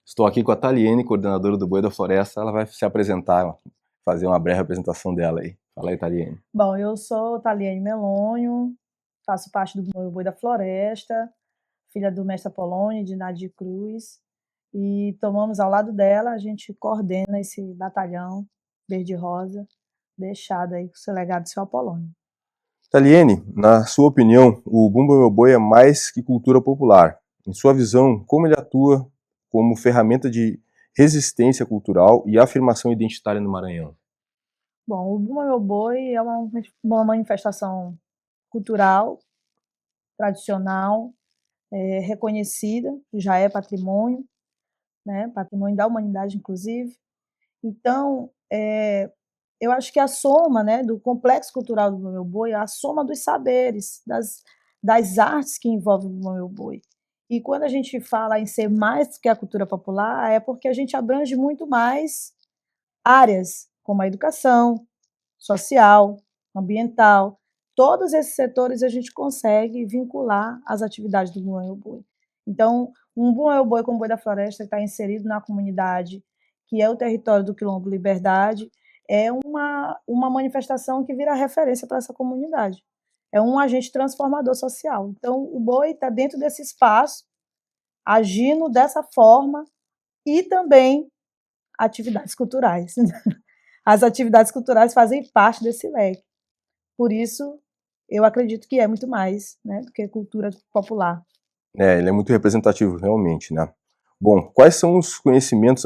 Estou aqui com a Taliene, coordenadora do Boi da Floresta. Ela vai se apresentar, fazer uma breve apresentação dela aí. Fala aí, Taliene. Bom, eu sou Taliene Melonho, faço parte do Boi da Floresta, filha do mestre Apolônio, de Nadir Cruz, e tomamos ao lado dela, a gente coordena esse batalhão verde-rosa, deixado aí com o seu legado do seu Apolônio. Taliene, na sua opinião, o Bumba Meu Boi é mais que cultura popular. Em sua visão, como ele atua como ferramenta de resistência cultural e afirmação identitária no Maranhão? Bom, o Bumba Meu Boi é uma manifestação cultural, tradicional, reconhecida, já é patrimônio, né, patrimônio da humanidade, inclusive. Então, eu acho que a soma, né, do complexo cultural do Meu Boi é a soma dos saberes, das artes que envolvem o Meu Boi. E quando a gente fala em ser mais que a cultura popular, é porque a gente abrange muito mais áreas, como a educação, social, ambiental. Todos esses setores a gente consegue vincular às atividades do Meu Boi. Então, um Meu Boi como Boi da Floresta está inserido na comunidade, que é o território do Quilombo Liberdade, é uma manifestação que vira referência para essa comunidade. É um agente transformador social. Então, o boi está dentro desse espaço, agindo dessa forma, e também atividades culturais. As atividades culturais fazem parte desse leque. Por isso, eu acredito que é muito mais, né, do que cultura popular. Ele é muito representativo, realmente, né? Bom, quais são os conhecimentos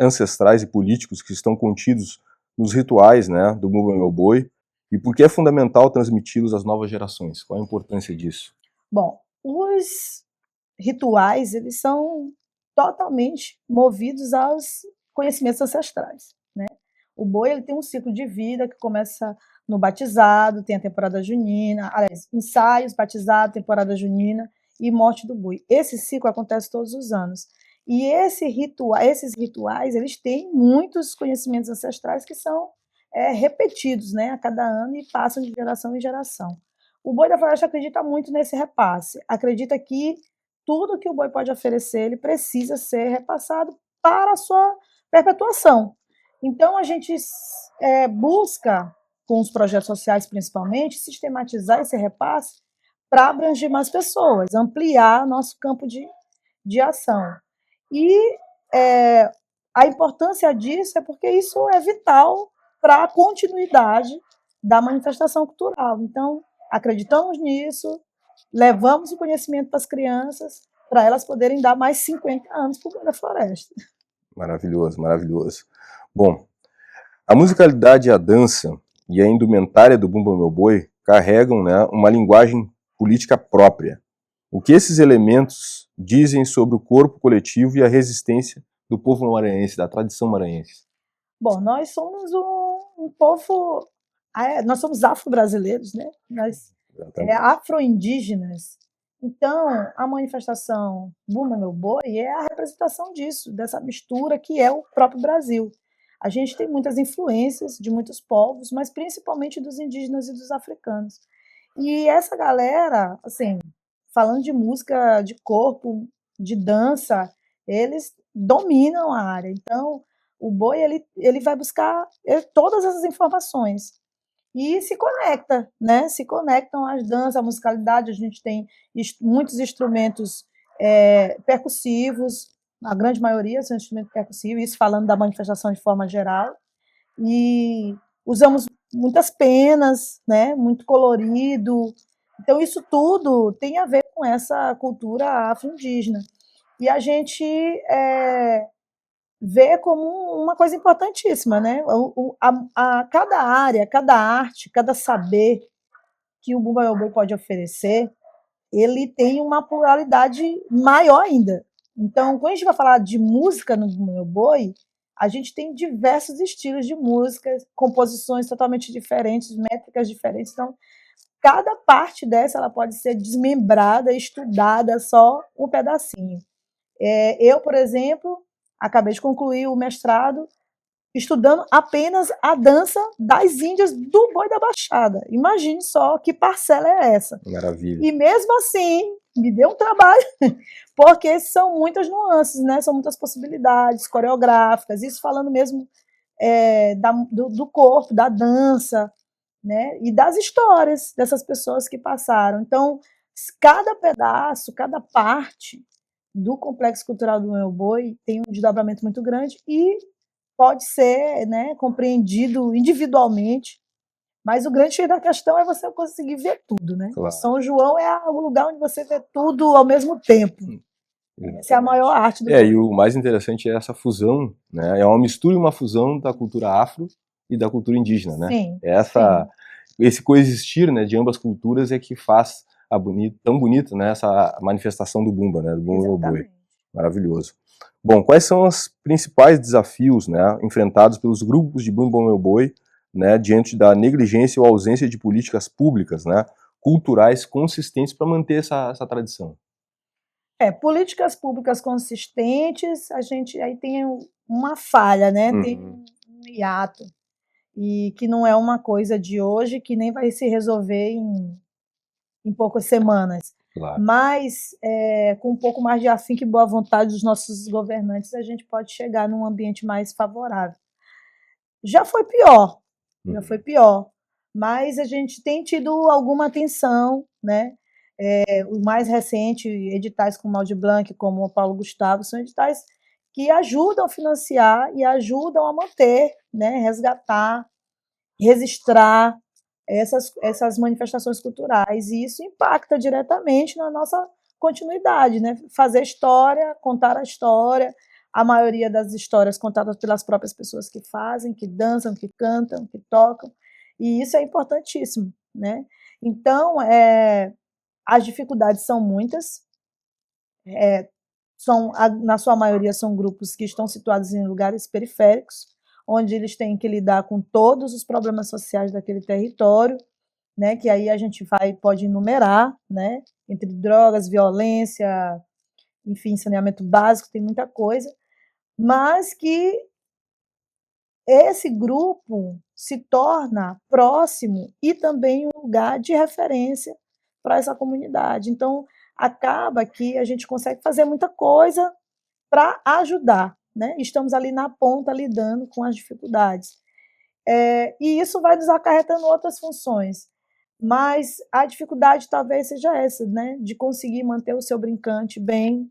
ancestrais e políticos que estão contidos nos rituais, né, do Bumba Meu Boi, e por que é fundamental transmiti-los às novas gerações? Qual a importância disso? Bom, os rituais, eles são totalmente movidos aos conhecimentos ancestrais, né? O boi, ele tem um ciclo de vida que começa no batizado, tem a temporada junina, aliás, ensaios, batizado, temporada junina e morte do boi. Esse ciclo acontece todos os anos. E esses rituais, eles têm muitos conhecimentos ancestrais que são repetidos, né, a cada ano e passam de geração em geração. O Boi da Floresta acredita muito nesse repasse, acredita que tudo que o boi pode oferecer, ele precisa ser repassado para a sua perpetuação. Então, a gente busca, com os projetos sociais principalmente, sistematizar esse repasse para abranger mais pessoas, ampliar nosso campo de ação. E a importância disso é porque isso é vital para a continuidade da manifestação cultural. Então, acreditamos nisso, levamos o conhecimento para as crianças, para elas poderem dar mais 50 anos para o Boi da Floresta. Maravilhoso, maravilhoso. Bom, a musicalidade, a dança e a indumentária do Bumba Meu Boi carregam, né, uma linguagem política própria. O que esses elementos dizem sobre o corpo coletivo e a resistência do povo maranhense, da tradição maranhense? Bom, nós somos um povo, nós somos afro-brasileiros, né? Nós afro-indígenas. Então, a manifestação Bumba Meu Boi é a representação disso, dessa mistura que é o próprio Brasil. A gente tem muitas influências de muitos povos, mas principalmente dos indígenas e dos africanos. E essa galera, assim, falando de música de corpo, de dança, eles dominam a área. Então, o boi ele vai buscar todas essas informações e se conecta, né? Se conectam às danças, à musicalidade. A gente tem muitos instrumentos percussivos, a grande maioria são instrumentos percussivos, isso falando da manifestação de forma geral. E usamos muitas penas, né? Muito colorido. Então, isso tudo tem a ver com essa cultura afro-indígena. E a gente vê como uma coisa importantíssima, né? Cada área, cada arte, cada saber que o Bumba Meu Boi pode oferecer, ele tem uma pluralidade maior ainda. Então, quando a gente vai falar de música no Bumba Meu Boi, a gente tem diversos estilos de música, composições totalmente diferentes, métricas diferentes. Então, cada parte dessa ela pode ser desmembrada, estudada só um pedacinho. Eu, por exemplo, acabei de concluir o mestrado estudando apenas a dança das índias do Boi da Baixada. Imagine só que parcela é essa. Maravilha. E mesmo assim, me deu um trabalho, porque são muitas nuances, né? São muitas possibilidades coreográficas, isso falando mesmo do corpo, da dança, né? E das histórias dessas pessoas que passaram. Então, cada pedaço, cada parte do Complexo Cultural do Meu Boi tem um desdobramento muito grande e pode ser, né, compreendido individualmente, mas o grande X da questão é você conseguir ver tudo, né? Claro. São João é o lugar onde você vê tudo ao mesmo tempo. Essa é a maior arte do boi. E o mais interessante é essa fusão, né? É uma mistura e uma fusão da cultura afro e da cultura indígena, né? Sim, esse coexistir, né, de ambas culturas é que faz tão bonita, né, essa manifestação do Bumba, né, do Bumba Meu Boi. Maravilhoso. Bom, quais são os principais desafios, né, enfrentados pelos grupos de Bumba Meu Boi, né, diante da negligência ou ausência de políticas públicas, né, culturais consistentes para manter essa tradição? Políticas públicas consistentes, a gente aí tem uma falha, né? Tem um hiato. E que não é uma coisa de hoje, que nem vai se resolver em poucas semanas. Claro. Mas, com um pouco mais de afinco e boa vontade dos nossos governantes, a gente pode chegar num ambiente mais favorável. Já foi pior, mas a gente tem tido alguma atenção, né? O mais recente, editais como o Aldir Blanc, como o Paulo Gustavo, são editais que ajudam a financiar e ajudam a manter, né? Resgatar, registrar essas manifestações culturais, e isso impacta diretamente na nossa continuidade, né? Fazer história, contar a história, a maioria das histórias contadas pelas próprias pessoas que fazem, que dançam, que cantam, que tocam, e isso é importantíssimo, né? Então, as dificuldades são muitas, na sua maioria são grupos que estão situados em lugares periféricos, onde eles têm que lidar com todos os problemas sociais daquele território, né, que aí a gente pode enumerar, né, entre drogas, violência, enfim, saneamento básico, tem muita coisa, mas que esse grupo se torna próximo e também um lugar de referência para essa comunidade. Então, acaba que a gente consegue fazer muita coisa para ajudar, né? Estamos ali na ponta lidando com as dificuldades. E isso vai nos acarretando outras funções. Mas a dificuldade talvez seja essa, né? De conseguir manter o seu brincante bem,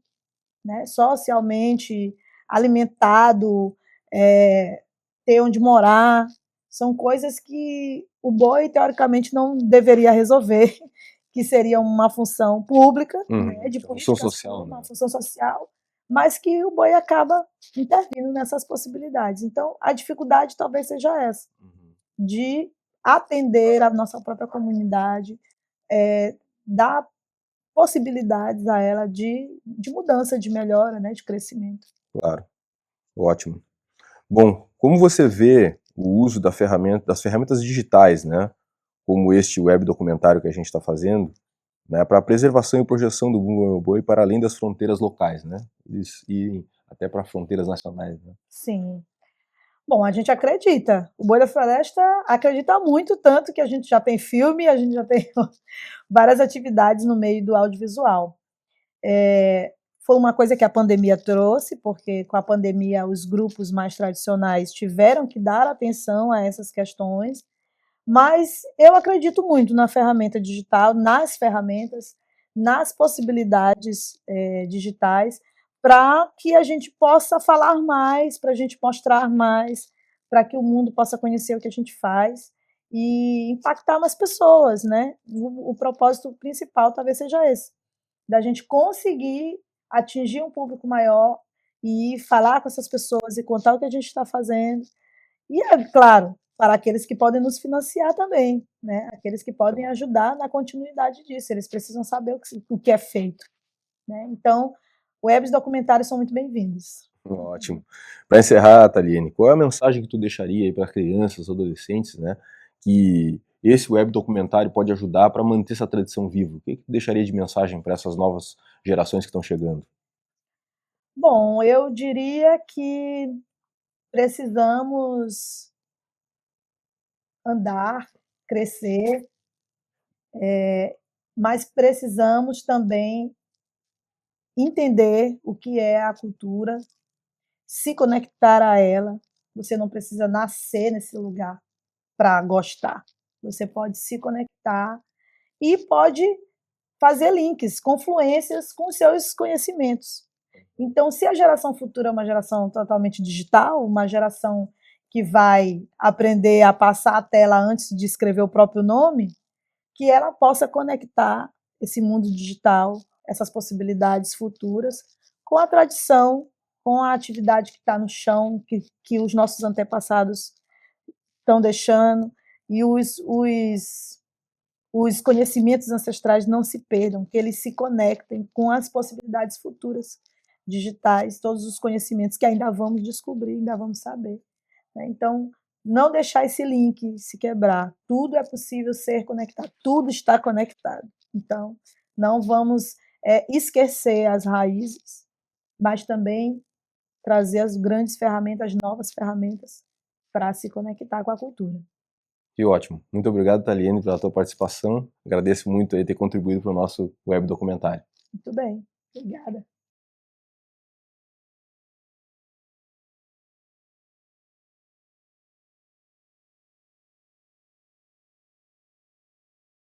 né? Socialmente alimentado, ter onde morar. São coisas que o boi, teoricamente, não deveria resolver, que seria uma função pública, né, de política social, uma função social, mas que o boi acaba intervindo nessas possibilidades. Então, a dificuldade talvez seja essa, de atender a nossa própria comunidade, dar possibilidades a ela de mudança, de melhora, né, de crescimento. Claro, ótimo. Bom, como você vê o uso das ferramentas digitais, né, como este web documentário que a gente está fazendo, né, para a preservação e projeção do Bumba Meu Boi para além das fronteiras locais, né, e até para fronteiras nacionais, né? Sim. Bom, a gente acredita. O Boi da Floresta acredita muito, tanto que a gente já tem filme, a gente já tem várias atividades no meio do audiovisual. Foi uma coisa que a pandemia trouxe, porque com a pandemia os grupos mais tradicionais tiveram que dar atenção a essas questões, mas eu acredito muito na ferramenta digital, nas ferramentas, nas possibilidades digitais, para que a gente possa falar mais, para a gente mostrar mais, para que o mundo possa conhecer o que a gente faz e impactar mais pessoas, né? O propósito principal talvez seja esse, da gente conseguir atingir um público maior e falar com essas pessoas e contar o que a gente está fazendo. E, claro, para aqueles que podem nos financiar também, né? Aqueles que podem ajudar na continuidade disso, eles precisam saber o que é feito, né? Então, webs documentários são muito bem-vindos. Ótimo. Para encerrar, Taliene, qual é a mensagem que tu deixaria aí para crianças, adolescentes, né, que esse web documentário pode ajudar para manter essa tradição viva? O que tu deixaria de mensagem para essas novas gerações que estão chegando? Bom, eu diria que precisamos andar, crescer, mas precisamos também entender o que é a cultura, se conectar a ela. Você não precisa nascer nesse lugar para gostar. Você pode se conectar e pode fazer links, confluências com seus conhecimentos. Então, se a geração futura é uma geração totalmente digital, uma geração que vai aprender a passar a tela antes de escrever o próprio nome, que ela possa conectar esse mundo digital, essas possibilidades futuras, com a tradição, com a atividade que está no chão, que os nossos antepassados estão deixando, e os conhecimentos ancestrais não se perdam, que eles se conectem com as possibilidades futuras digitais, todos os conhecimentos que ainda vamos descobrir, ainda vamos saber. Né? Então, não deixar esse link se quebrar. Tudo é possível ser conectado, tudo está conectado. Então, não vamos esquecer as raízes, mas também trazer as grandes ferramentas, as novas ferramentas para se conectar com a cultura. Que ótimo. Muito obrigado, Taliane, pela tua participação. Agradeço muito aí ter contribuído para o nosso web documentário. Muito bem, obrigada.